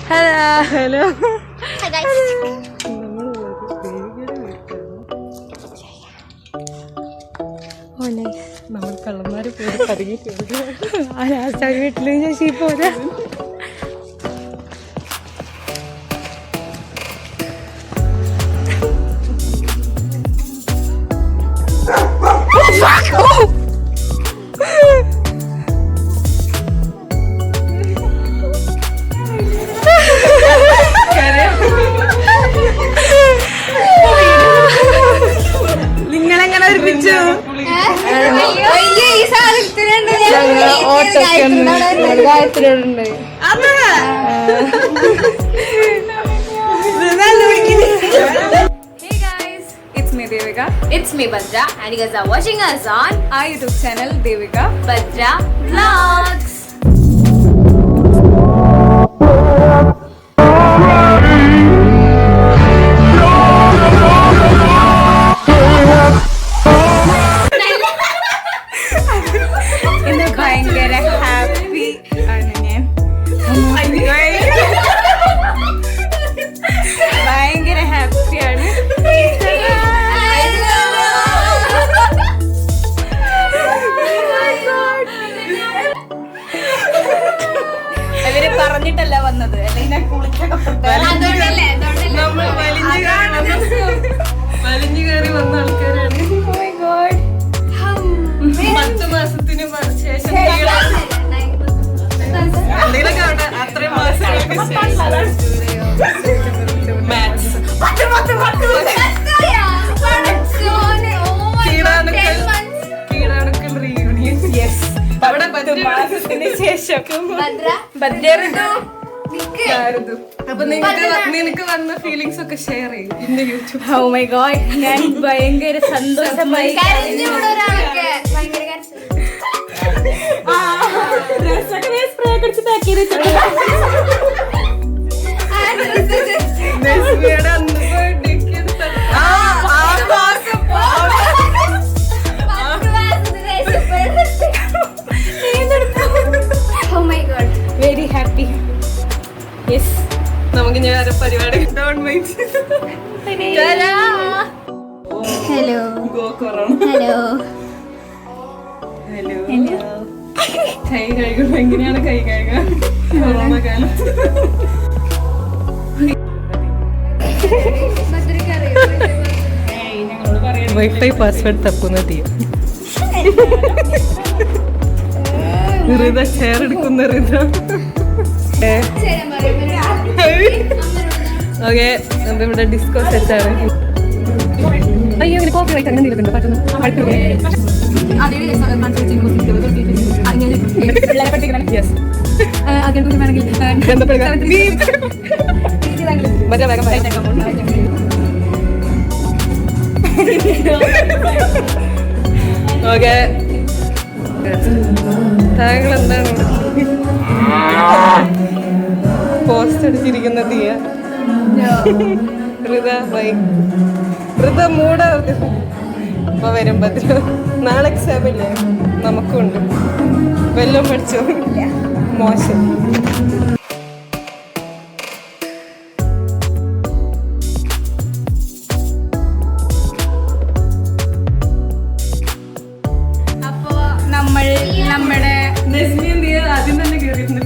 Hello. നമ്മൾ കള്ളന്മാര് പോയി പതുങ്ങിട്ട് ആ ലാസ്റ്റ് വീട്ടിൽ ശശി പോരാ. നിങ്ങളെങ്ങനെ ഒരുമിച്ചു? ഗായത്രിയോടുണ്ട്. Devika. It's me Bhadra and you guys are watching us on our YouTube channel Devika Bhadra Vlogs. ഇന്ന് ഭയങ്കര ഹാപ്പി ആണ് ഞാൻ. ഭയങ്കര ഹാപ്പിയാണ്. അവര് പറഞ്ഞിട്ടല്ല വന്നത്, അല്ലെങ്കിൽ ഞാൻ വലിഞ്ഞു കയറി വന്ന ആൾക്കാരാണ്. 10 മാസത്തിന് ശേഷം എന്തെങ്കിലുമൊക്കെ അവിടെ അത്രയും മാസങ്ങൾക്ക് കീടാണുക്കൾ റീയൂണിയൻ. അവിടെ 10 മാസത്തിന് ശേഷം അപ്പൊ നിനക്ക് വന്ന ഫീലിങ്സ് ഒക്കെ ഷെയർ ചെയ്യും എന്റെ യൂട്യൂബ്. Oh my god, ഞാൻ ഭയങ്കര സന്തോഷമായി. Very happy. യെസ്, നമുക്ക് ഞാൻ പരിപാടി. Hello hello hello. കൈ കഴുകുമ്പോ എങ്ങനെയാണ് കൈ കഴുകാൻ കൊറോണ കാലത്ത്? വൈഫൈ പാസ്വേഡ് തപ്പുന്ന തീയ ഷെയർ എടുക്കുന്ന ഓക്കെ. ഇവിടെ ഡിസ്കോ സെറ്റാണ്. അയ്യോ, ഇങ്ങനെ കോപ്പി റൈറ്റ് അങ്ങനെ ചെയ്തിട്ടുണ്ട്. പറ്റുന്നു ഓക്കെ. താങ്കൾ എന്താണ് പോസ്റ്റ് അടിച്ചിരിക്കുന്ന തീയ? മൂട അപ്പൊ വരുമ്പോ നാളെ എക്സാം ഇല്ലേ? നമുക്കുണ്ട്. വല്ലതും പഠിച്ചോ? മോശം. അപ്പൊ നമ്മുടെ ആദ്യം തന്നെ കേറിയിട്ടുണ്ട്.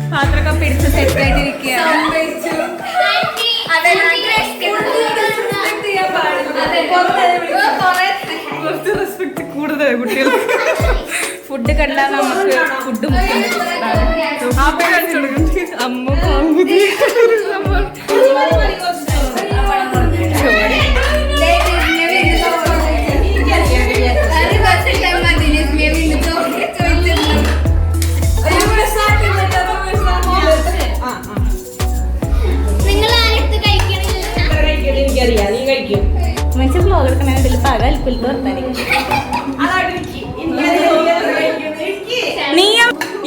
പാത്രമൊക്കെ പിടിച്ച് സെറ്റായിട്ടിരിക്കുക. കുറച്ച് റെസ്പെക്ട് കൂടുതൽ കുട്ടികൾ. ഫുഡ് കണ്ടാൽ നമുക്ക് ഫുഡ് അമ്മ മനുഷ്യ ബ്ലോഗ് എടുക്കണതിൽ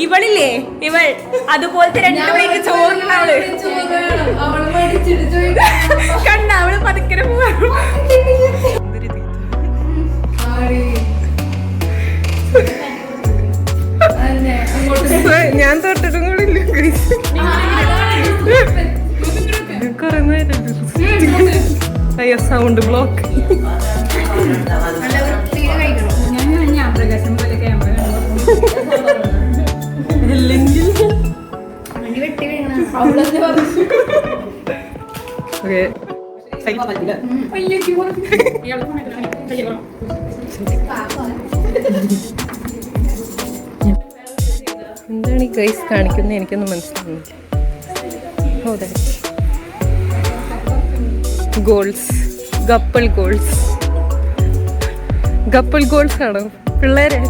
ഇവളില്ലേ, ഇവൾ അതുപോലത്തെ 2 പേർക്ക് ചോറിന് അവള് കണ്ട അവള് പതുക്കര ഞാൻ തൊട്ടിട്ടും കൂടി ഇല്ല കൊറേ നേരം അയ്യോ സൗണ്ട് ബ്ലോക്ക്. അല്ലെങ്കിൽ എന്താണ് ഈ ഗൈസ് കാണിക്കുന്നത് എനിക്കൊന്നും മനസ്സിലാവുന്നില്ല. Goals, couple goals. Couple goals ആണോ? പിള്ളേര്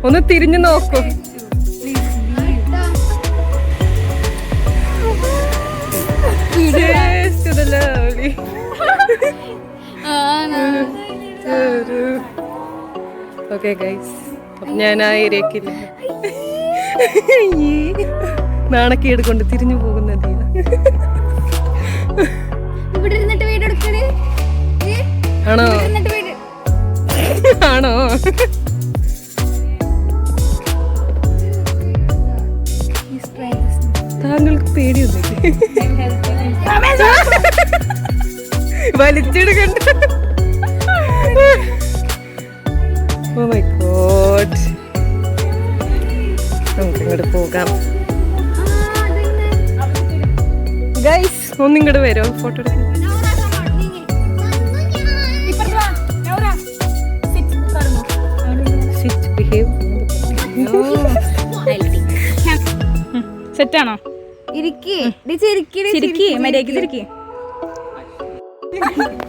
ഒന്ന് തിരിഞ്ഞു നോക്കൂ. ഓക്കെ ഗൈസ്, ഞാൻ ആ ഏരിയക്കില്ല. നാണക്കേട് കൊണ്ട് തിരിഞ്ഞു പോകുന്നത് ആണോ? ആണോ? താങ്കൾക്ക് പേടിയൊന്നുമില്ലേ? വലിച്ചെടുക്കണ്ട. ഓ മൈ ഗോഡ്, നമുക്ക് ഇങ്ങോട്ട് പോകാം. ഗൈസ് ഒന്നിങ്ങോട്ട് വരോ ഫോട്ടോ എടുക്കാൻ? സെറ്റാണോ?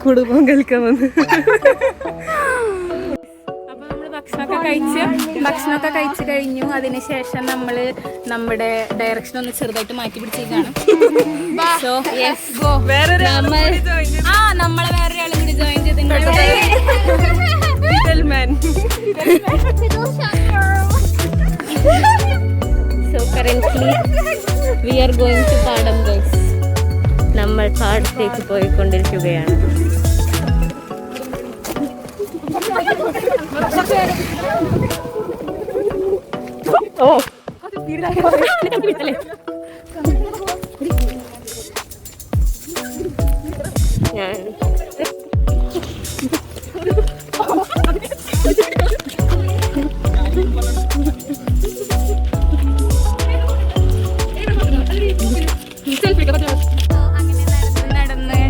കുടുംബം കേൾക്കാൻ വന്ന് ഭക്ഷണമൊക്കെ കഴിച്ചു കഴിഞ്ഞു. അതിനുശേഷം നമ്മള് നമ്മുടെ ഡയറക്ഷൻ ഒന്ന് ചെറുതായിട്ട് മാറ്റി പിടിച്ചേക്കാണ്. നമ്മളെ വേറൊരാളും കൂടി ജോയിൻ ചെയ്തിട്ടുണ്ട്. So currently we are going to പാടം guys. നമ്മൾ പാടത്തേക്ക് പോയിക്കൊണ്ടിരിക്കുകയാണ്.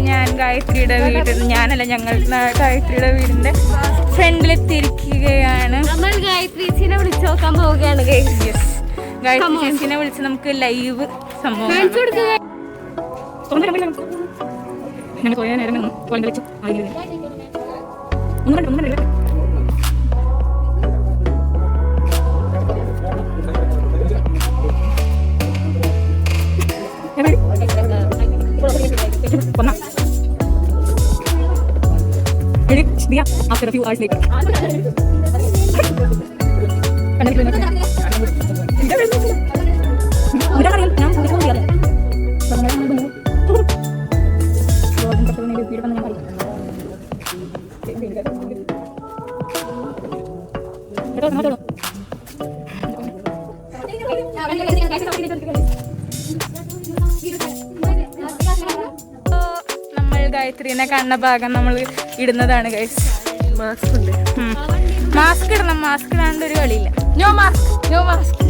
ഞാൻ ഗായത്രിയുടെ വീട്ടിൽ ഗായത്രിയുടെ വീടിന്റെ ഫ്രണ്ടിലെത്തിയിരിക്കുകയാണ്. നമ്മൾ ഗായത്രി ചേച്ചിനെ വിളിച്ചു നോക്കാൻ പോവുകയാണ്. ഗായത്രി ചേച്ചിനെ വിളിച്ച് നമുക്ക് ലൈവ് സംഭവം after a few hours later. നമ്മൾ ഗായത്രീനെ കാണുന്ന ഭാഗം നമ്മൾ ഇടുന്നതാണ് ഗൈസ്. മാസ്ക് ഇടണം. മാസ്ക് ഇടാണ്ട് ഒരു കളിയില്ല. No mask.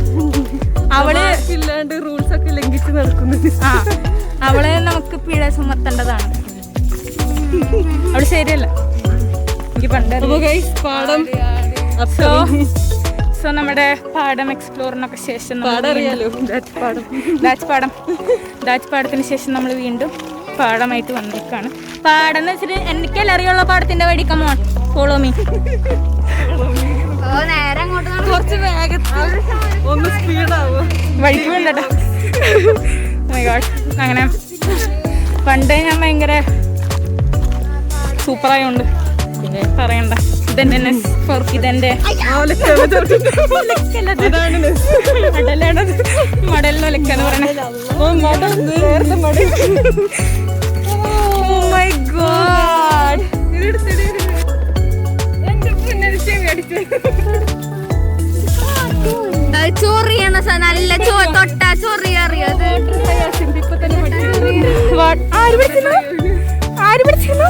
അവള് ഇല്ലാണ്ട് റൂൾസ് ഒക്കെ ലംഘിച്ച് നടക്കുന്നത്. അവളെ നമുക്ക് പിഴ ചുമത്തേണ്ടതാണ്. അവള് ശരിയല്ല. എനിക്ക് പണ്ട് സോ നമ്മുടെ പാടം എക്സ്പ്ലോറിനൊക്കെ ശേഷം പാടത്തിന് ശേഷം നമ്മൾ വീണ്ടും പാടമായിട്ട് വന്നേക്കാണ്. പാടം എന്ന് വെച്ചിട്ട് എനിക്കല്ല അറിയുള്ള പാടത്തിന്റെ വഴി. Come on follow me. കുറച്ച് വേഗത്തിൽ ഒന്ന് സ്പീഡാവോ വഴിക്ക് വേണ്ടട്ടോ. അങ്ങനെ പണ്ട് ഞാൻ ഭയങ്കര സൂപ്പറായോണ്ട് പറയണ്ട. ഇതെന്നെ ഇതെന്റെ മടലിലൊലക്കാന്ന് പറയണേ. Oh my god. ചൊറിയണ നല്ല തൊട്ടാ ചൊറിയ അറിയാതെ ആര് പഠിച്ചിരുന്നു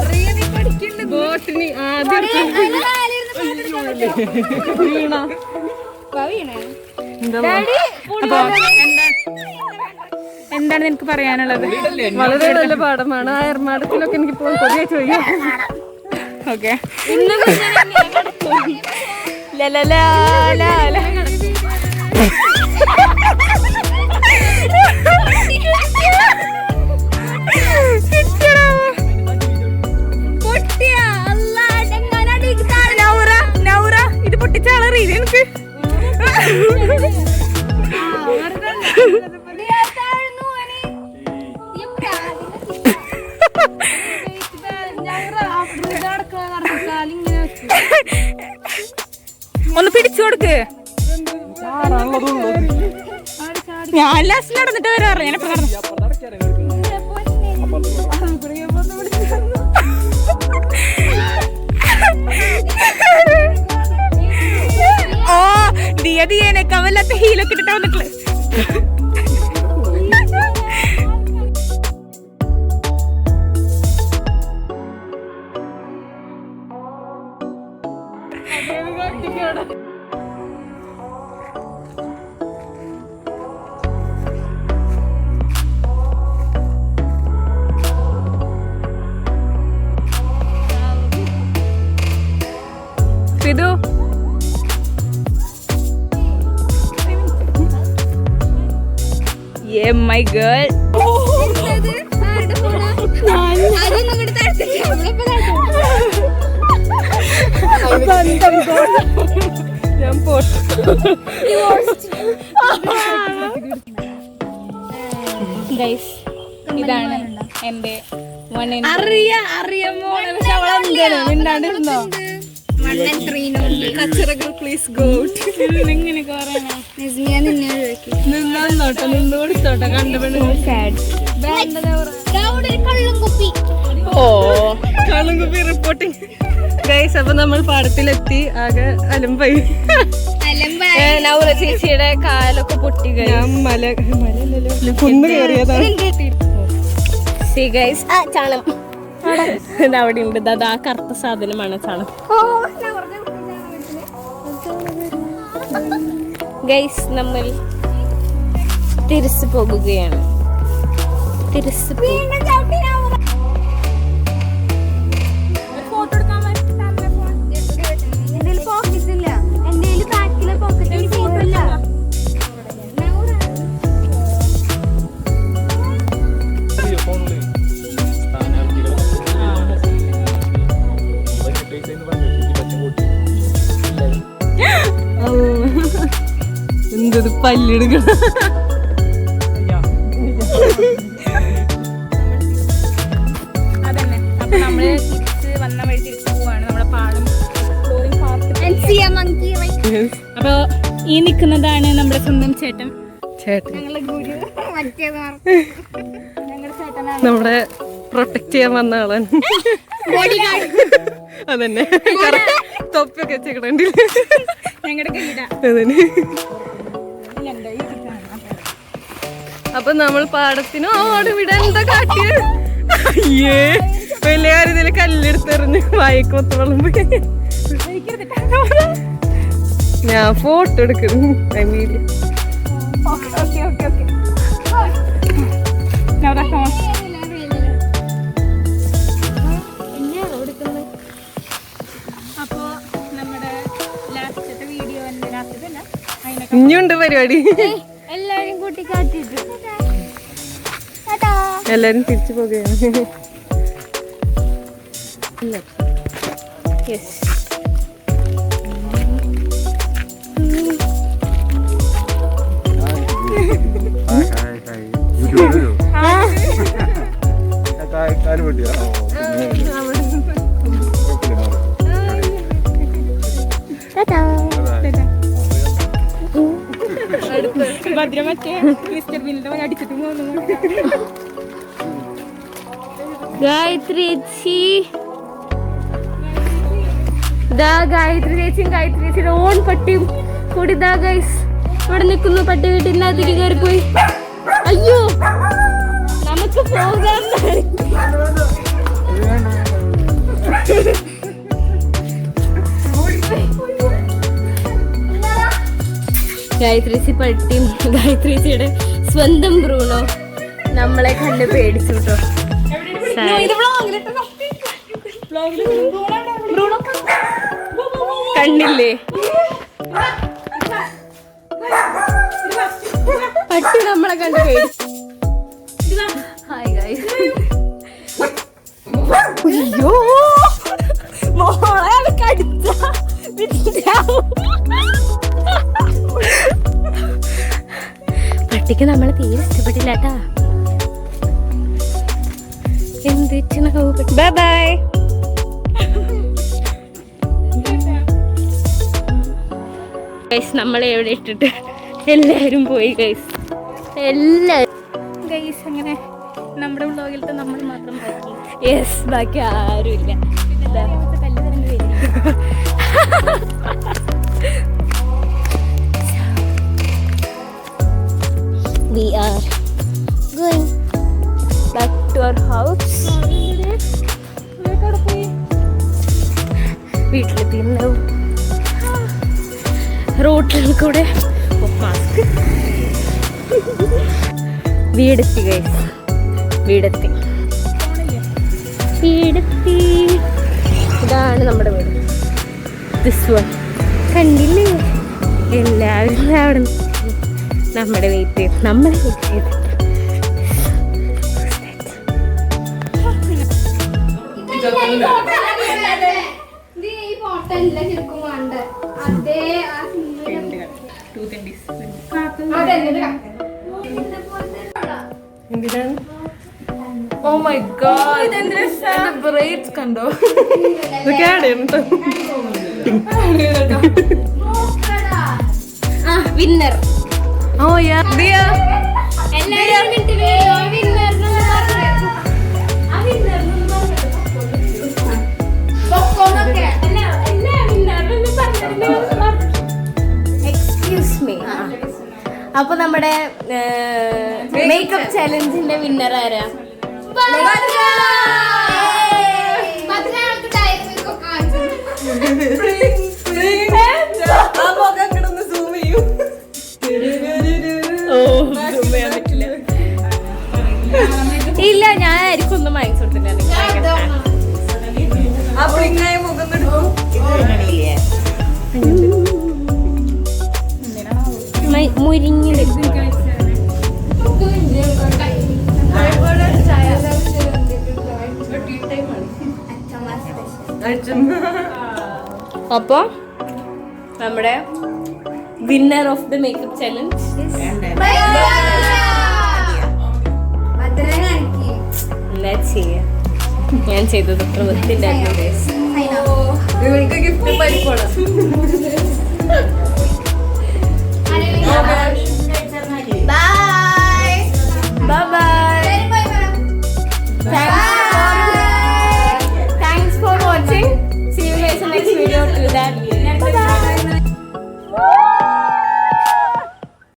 എന്താണ് നിനക്ക് പറയാനുള്ളത്? വളരെ നല്ല പാഠമാണ്. ആ എർമാടത്തിലൊക്കെ എനിക്ക് ഇപ്പോൾ കൊതിയായി ചോദിക്കാം. ഓക്കെ ഇത് പൊട്ടിച്ചാളറിയില്ല എനിക്ക്. ഒന്ന് പിടിച്ചു കൊടുക്ക്. ഞാൻ ലാസ്റ്റ് നടന്നിട്ട് വരാറില്ല. ഞാനിപ്പോ ഓ ദിയനൊക്കെ വല്ലാത്ത ഹീലൊക്കെ ഇട്ടിട്ട് വന്നിട്ടുള്ള ഇത് Yeah, my girl. Guys, ഇതാണ് എന്റെ കച്ചറകൾ പ്ലീസ് ഗോ. ഇങ്ങനെ നിന്നോടുത്തോട്ടെ കണ്ടുപിടി. കള്ളും കുപ്പി റിപ്പോർട്ടിങ്. ഗൈസ്, അപ്പൊ നമ്മൾ പാടത്തിലെത്തി. ആകെ അലമ്പായി. നൗറ ചേച്ചിയുടെ കാലൊക്കെ പൊട്ടി. കുന്ന് കയറിയതാണ്. ചാണം അവിടെ ഉണ്ട്. ആ കറുത്ത സാധനമാണ് ചാണം. ഗൈസ്, നമ്മൾ തിരിച്ചു പോകുകയാണ്. എന്തത് പല്ലെടുക്കണം. അതന്നെ. അപ്പൊ നമ്മള് തിരിച്ച് വന്ന വഴി തിരിച്ചു പോവാണ്. നമ്മുടെ പാടം അപ്പൊ ഈ നിക്കുന്നതാണ് നമ്മുടെ സ്വന്തം ചേട്ടൻ. ഞങ്ങളുടെ ഗുരു. ഞങ്ങളുടെ ചേട്ടനാണ്. നമ്മുടെ പ്രൊട്ടക്ട് ചെയ്യാൻ വന്ന ആളാണ്. അതന്നെ. തൊപ്പിയൊക്കെ വെച്ചേക്കണ ഞങ്ങളുടെ കൈയിട. അതന്നെ. അപ്പൊ നമ്മൾ പാടത്തിന് ഇവിടെ എന്താ കാട്ടിയത്? അയ്യേ, വലിയ ഇതില് കല്ലെടുത്തെറിഞ്ഞ് വായിക്കൊത്ത് വെള്ളം പോയി. ഞാൻ ഫോട്ടോ എടുക്കുന്നു. അപ്പൊ നമ്മുടെ ലാസ്റ്റത്തെ വീഡിയോ ഇനിയുണ്ട് പരിപാടി. എല്ലാരും കൂട്ടി കാട്ടിട്ട് എല്ലാരും തിരിച്ചു പോകുകയാണ്. യെസ്. ഭദ്ര മറ്റേ മിസ്റ്റർ ബിന്നിന്റെ അടിച്ചിട്ട് പോകുന്നു. ഗായത്രി ചേച്ചി, ഗായത്രി ചേച്ചിയും ഗായത്രി ചേച്ചിയുടെ ഓൺ പട്ടിയും കൂടി ഗൈസ് ഇവിടെ നിൽക്കുന്നു. പട്ടി വീട്ടിനകത്തേക്ക് കയറിപ്പോയി. അയ്യോ നമുക്ക് പോകാൻ ഗായത്രീസി പട്ടിയും ഗായത്രീസിയുടെ സ്വന്തം ബ്രൂണോ നമ്മളെ കണ്ട് പേടിച്ചു കേട്ടോ. കണ്ടില്ലേ പട്ടി നമ്മളെ കണ്ട് പേടിച്ചു. Hi guys. അയ്യോ മോളെ കടിച്ച പട്ടിക്ക് നമ്മളെ തീരെ ഇഷ്ടപ്പെട്ടില്ല കേട്ടാ. Bye bye. ഗൈസ് നമ്മളെ എവിടെ ഇട്ടിട്ട് എല്ലാവരും പോയി ഗൈസ്. എല്ലാവരും ഗൈസ് അങ്ങനെ നമ്മുടെ വ്ളോഗിലത്തെ നമ്മൾ മാത്രം ബാക്കി. യെസ് ബാക്കി ആരും ഇല്ല. കല്ല് തന്നെ വരും. We are going back to our house. വീട്ടിലെത്തിയിട്ടുണ്ടാവും. റോട്ടിൽ കൂടെ മാസ്ക്. വീടെത്തി ഗൈസ്. വീടെത്തി. ഇതാണ് നമ്മുടെ വീട്. ദിസ് വൺ കണ്ടില്ലേ? എല്ലാവരും അവിടെ നമ്മുടെ വെയിറ്റ് ചെയ്ത് നമ്മളെ വെയിറ്റ് ചെയ്തിട്ട് ഓ മൈ ഗോഡ്, ബ്രൈറ്റ്സ് കണ്ടോ? വിന്നർ. ഓ യാ ദിയ എക്സ്ക്യൂസ് മീ. അപ്പൊ നമ്മുടെ മേക്കപ്പ് ചാലഞ്ചിന്റെ വിന്നർ ആരാ? ഇല്ല ഞാനായിരിക്കും ഒന്നും വാങ്ങിച്ചു കൊടുത്തില്ല. മുരിങ്ങി അപ്പൊ നമ്മുടെ winner of the makeup challenge എന്താ ചെയ്യാ? ഞാൻ ചെയ്തത് അത്ര വൃത്തിണ്ടായിരുന്നു.